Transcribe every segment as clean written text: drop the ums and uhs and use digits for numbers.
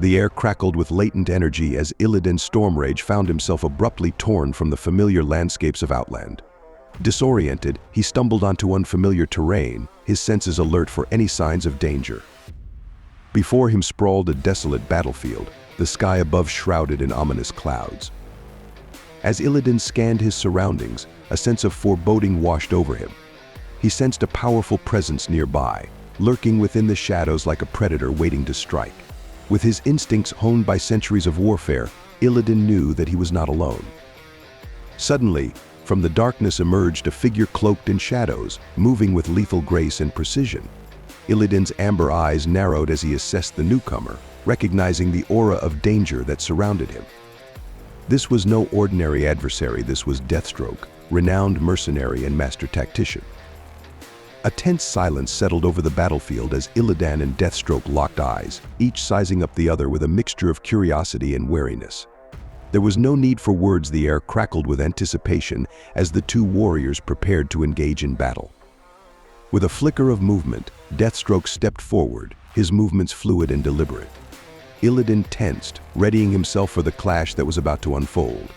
The air crackled with latent energy as Illidan Stormrage found himself abruptly torn from the familiar landscapes of Outland. Disoriented, he stumbled onto unfamiliar terrain, his senses alert for any signs of danger. Before him sprawled a desolate battlefield, the sky above shrouded in ominous clouds. As Illidan scanned his surroundings, a sense of foreboding washed over him. He sensed a powerful presence nearby, lurking within the shadows like a predator waiting to strike. With his instincts honed by centuries of warfare, Illidan knew that he was not alone. Suddenly, from the darkness emerged a figure cloaked in shadows, moving with lethal grace and precision. Illidan's amber eyes narrowed as he assessed the newcomer, recognizing the aura of danger that surrounded him. This was no ordinary adversary, this was Deathstroke, renowned mercenary and master tactician. A tense silence settled over the battlefield as Illidan and Deathstroke locked eyes, each sizing up the other with a mixture of curiosity and wariness. There was no need for words, the air crackled with anticipation as the two warriors prepared to engage in battle. With a flicker of movement, Deathstroke stepped forward, his movements fluid and deliberate. Illidan tensed, readying himself for the clash that was about to unfold.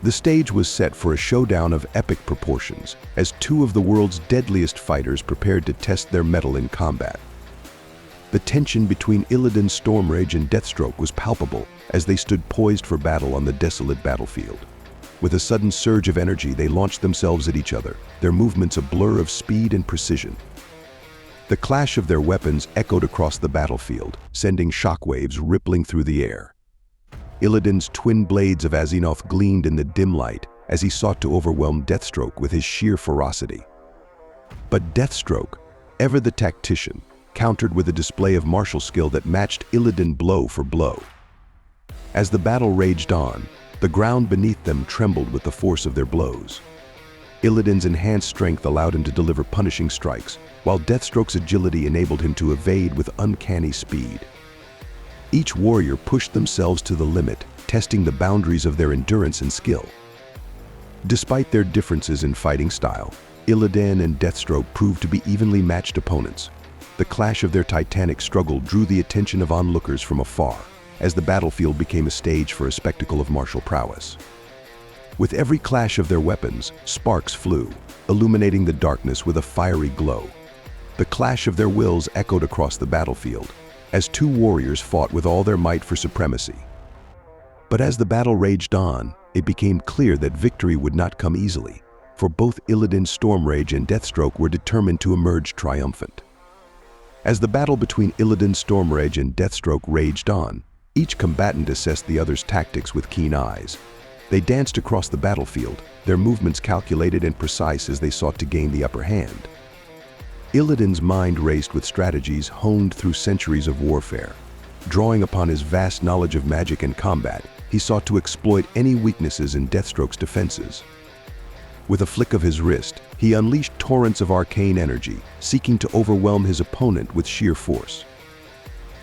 The stage was set for a showdown of epic proportions, as two of the world's deadliest fighters prepared to test their mettle in combat. The tension between Illidan Stormrage and Deathstroke was palpable as they stood poised for battle on the desolate battlefield. With a sudden surge of energy, they launched themselves at each other, their movements a blur of speed and precision. The clash of their weapons echoed across the battlefield, sending shockwaves rippling through the air. Illidan's twin blades of Azinoth gleamed in the dim light as he sought to overwhelm Deathstroke with his sheer ferocity. But Deathstroke, ever the tactician, countered with a display of martial skill that matched Illidan blow for blow. As the battle raged on, the ground beneath them trembled with the force of their blows. Illidan's enhanced strength allowed him to deliver punishing strikes, while Deathstroke's agility enabled him to evade with uncanny speed. Each warrior pushed themselves to the limit, testing the boundaries of their endurance and skill. Despite their differences in fighting style, Illidan and Deathstroke proved to be evenly matched opponents. The clash of their titanic struggle drew the attention of onlookers from afar, as the battlefield became a stage for a spectacle of martial prowess. With every clash of their weapons, sparks flew, illuminating the darkness with a fiery glow. The clash of their wills echoed across the battlefield, as two warriors fought with all their might for supremacy. But as the battle raged on, it became clear that victory would not come easily, for both Illidan Stormrage and Deathstroke were determined to emerge triumphant. As the battle between Illidan Stormrage and Deathstroke raged on, each combatant assessed the other's tactics with keen eyes. They danced across the battlefield, their movements calculated and precise as they sought to gain the upper hand. Illidan's mind raced with strategies honed through centuries of warfare. Drawing upon his vast knowledge of magic and combat, he sought to exploit any weaknesses in Deathstroke's defenses. With a flick of his wrist, he unleashed torrents of arcane energy, seeking to overwhelm his opponent with sheer force.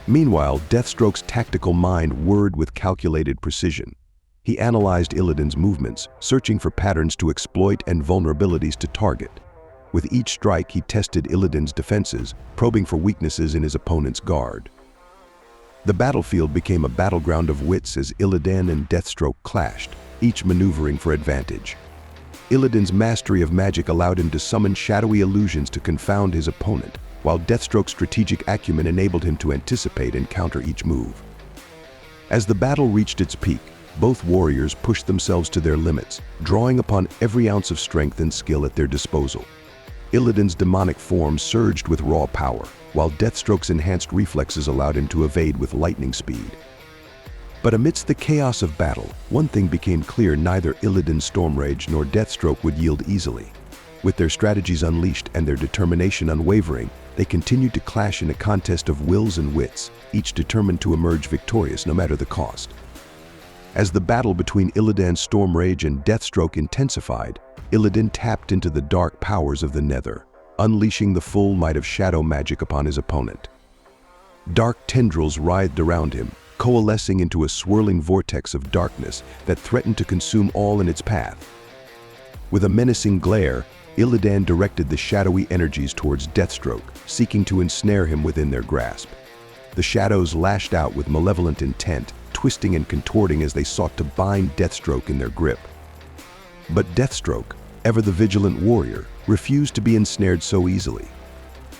Meanwhile, Deathstroke's tactical mind whirred with calculated precision. He analyzed Illidan's movements, searching for patterns to exploit and vulnerabilities to target. With each strike, he tested Illidan's defenses, probing for weaknesses in his opponent's guard. The battlefield became a battleground of wits as Illidan and Deathstroke clashed, each maneuvering for advantage. Illidan's mastery of magic allowed him to summon shadowy illusions to confound his opponent, while Deathstroke's strategic acumen enabled him to anticipate and counter each move. As the battle reached its peak, both warriors pushed themselves to their limits, drawing upon every ounce of strength and skill at their disposal. Illidan's demonic form surged with raw power, while Deathstroke's enhanced reflexes allowed him to evade with lightning speed. But amidst the chaos of battle, one thing became clear: neither Illidan Stormrage nor Deathstroke would yield easily. With their strategies unleashed and their determination unwavering, they continued to clash in a contest of wills and wits, each determined to emerge victorious no matter the cost. As the battle between Illidan Stormrage and Deathstroke intensified, Illidan tapped into the dark powers of the Nether, unleashing the full might of shadow magic upon his opponent. Dark tendrils writhed around him, coalescing into a swirling vortex of darkness that threatened to consume all in its path. With a menacing glare, Illidan directed the shadowy energies towards Deathstroke, seeking to ensnare him within their grasp. The shadows lashed out with malevolent intent, twisting and contorting as they sought to bind Deathstroke in their grip. But Deathstroke, ever the vigilant warrior, refused to be ensnared so easily.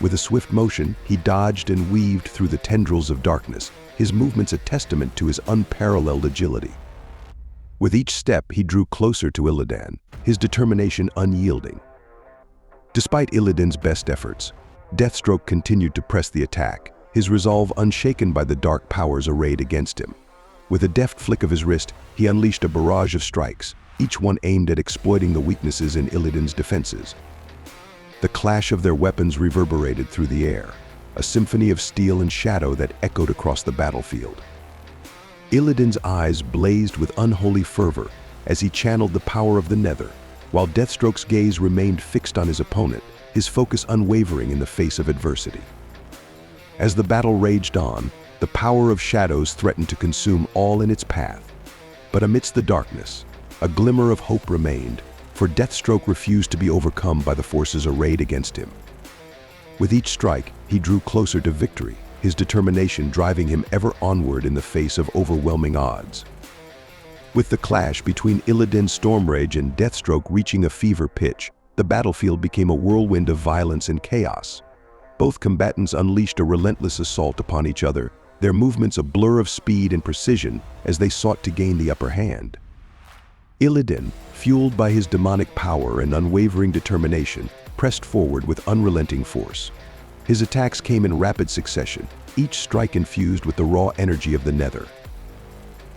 With a swift motion, he dodged and weaved through the tendrils of darkness, his movements a testament to his unparalleled agility. With each step, he drew closer to Illidan, his determination unyielding. Despite Illidan's best efforts, Deathstroke continued to press the attack, his resolve unshaken by the dark powers arrayed against him. With a deft flick of his wrist, he unleashed a barrage of strikes, each one aimed at exploiting the weaknesses in Illidan's defenses. The clash of their weapons reverberated through the air, a symphony of steel and shadow that echoed across the battlefield. Illidan's eyes blazed with unholy fervor as he channeled the power of the Nether, while Deathstroke's gaze remained fixed on his opponent, his focus unwavering in the face of adversity. As the battle raged on, the power of shadows threatened to consume all in its path. But amidst the darkness, a glimmer of hope remained, for Deathstroke refused to be overcome by the forces arrayed against him. With each strike, he drew closer to victory, his determination driving him ever onward in the face of overwhelming odds. With the clash between Illidan Stormrage and Deathstroke reaching a fever pitch, the battlefield became a whirlwind of violence and chaos. Both combatants unleashed a relentless assault upon each other, their movements a blur of speed and precision as they sought to gain the upper hand. Illidan, fueled by his demonic power and unwavering determination, pressed forward with unrelenting force. His attacks came in rapid succession, each strike infused with the raw energy of the Nether.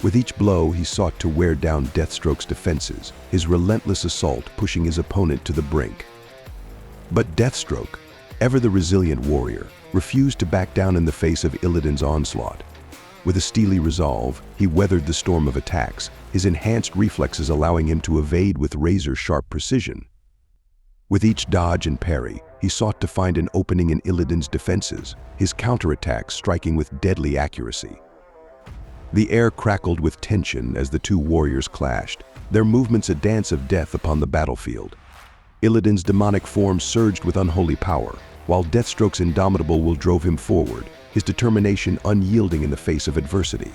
With each blow, he sought to wear down Deathstroke's defenses, his relentless assault pushing his opponent to the brink. But Deathstroke, ever the resilient warrior, refused to back down in the face of Illidan's onslaught. With a steely resolve, he weathered the storm of attacks, his enhanced reflexes allowing him to evade with razor-sharp precision. With each dodge and parry, he sought to find an opening in Illidan's defenses, his counterattacks striking with deadly accuracy. The air crackled with tension as the two warriors clashed, their movements a dance of death upon the battlefield. Illidan's demonic form surged with unholy power, while Deathstroke's indomitable will drove him forward, his determination unyielding in the face of adversity.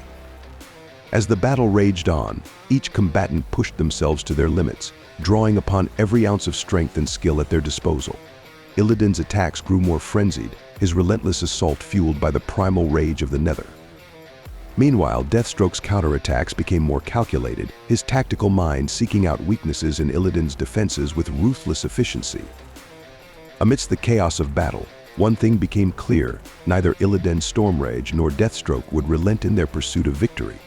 As the battle raged on, each combatant pushed themselves to their limits, drawing upon every ounce of strength and skill at their disposal. Illidan's attacks grew more frenzied, his relentless assault fueled by the primal rage of the Nether. Meanwhile, Deathstroke's counterattacks became more calculated, his tactical mind seeking out weaknesses in Illidan's defenses with ruthless efficiency. Amidst the chaos of battle, one thing became clear: neither Illidan Stormrage nor Deathstroke would relent in their pursuit of victory.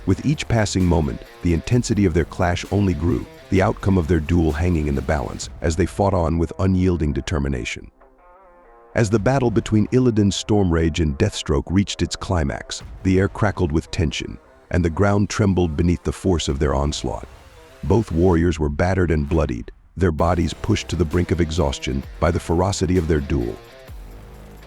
With each passing moment, the intensity of their clash only grew, the outcome of their duel hanging in the balance as they fought on with unyielding determination. As the battle between Illidan Stormrage and Deathstroke reached its climax, the air crackled with tension, and the ground trembled beneath the force of their onslaught. Both warriors were battered and bloodied, their bodies pushed to the brink of exhaustion by the ferocity of their duel.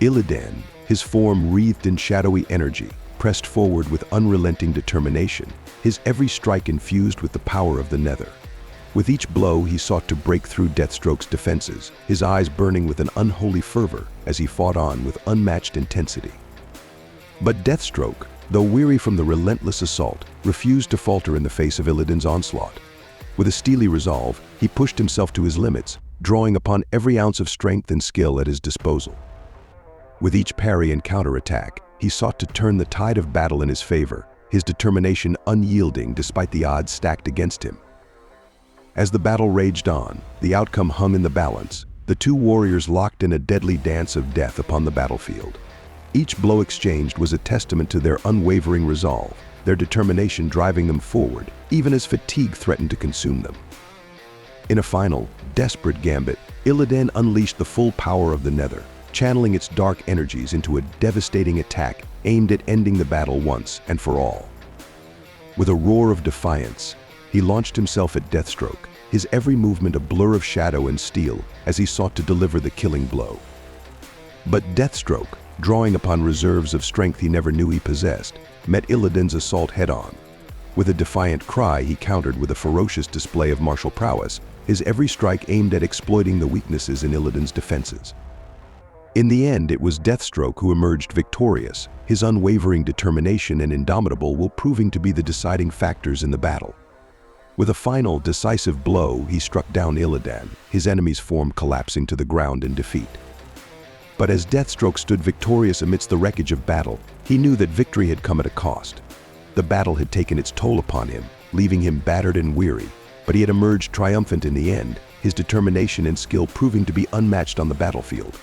Illidan, his form wreathed in shadowy energy, pressed forward with unrelenting determination, his every strike infused with the power of the Nether. With each blow, he sought to break through Deathstroke's defenses, his eyes burning with an unholy fervor as he fought on with unmatched intensity. But Deathstroke, though weary from the relentless assault, refused to falter in the face of Illidan's onslaught. With a steely resolve, he pushed himself to his limits, drawing upon every ounce of strength and skill at his disposal. With each parry and counterattack, he sought to turn the tide of battle in his favor, his determination unyielding despite the odds stacked against him. As the battle raged on, the outcome hung in the balance, the two warriors locked in a deadly dance of death upon the battlefield. Each blow exchanged was a testament to their unwavering resolve, their determination driving them forward, even as fatigue threatened to consume them. In a final, desperate gambit, Illidan unleashed the full power of the Nether, channeling its dark energies into a devastating attack aimed at ending the battle once and for all. With a roar of defiance, he launched himself at Deathstroke, his every movement a blur of shadow and steel as he sought to deliver the killing blow. But Deathstroke, drawing upon reserves of strength he never knew he possessed, met Illidan's assault head-on. With a defiant cry, he countered with a ferocious display of martial prowess, his every strike aimed at exploiting the weaknesses in Illidan's defenses. In the end, it was Deathstroke who emerged victorious, his unwavering determination and indomitable will proving to be the deciding factors in the battle. With a final, decisive blow, he struck down Illidan, his enemy's form collapsing to the ground in defeat. But as Deathstroke stood victorious amidst the wreckage of battle, he knew that victory had come at a cost. The battle had taken its toll upon him, leaving him battered and weary, but he had emerged triumphant in the end, his determination and skill proving to be unmatched on the battlefield.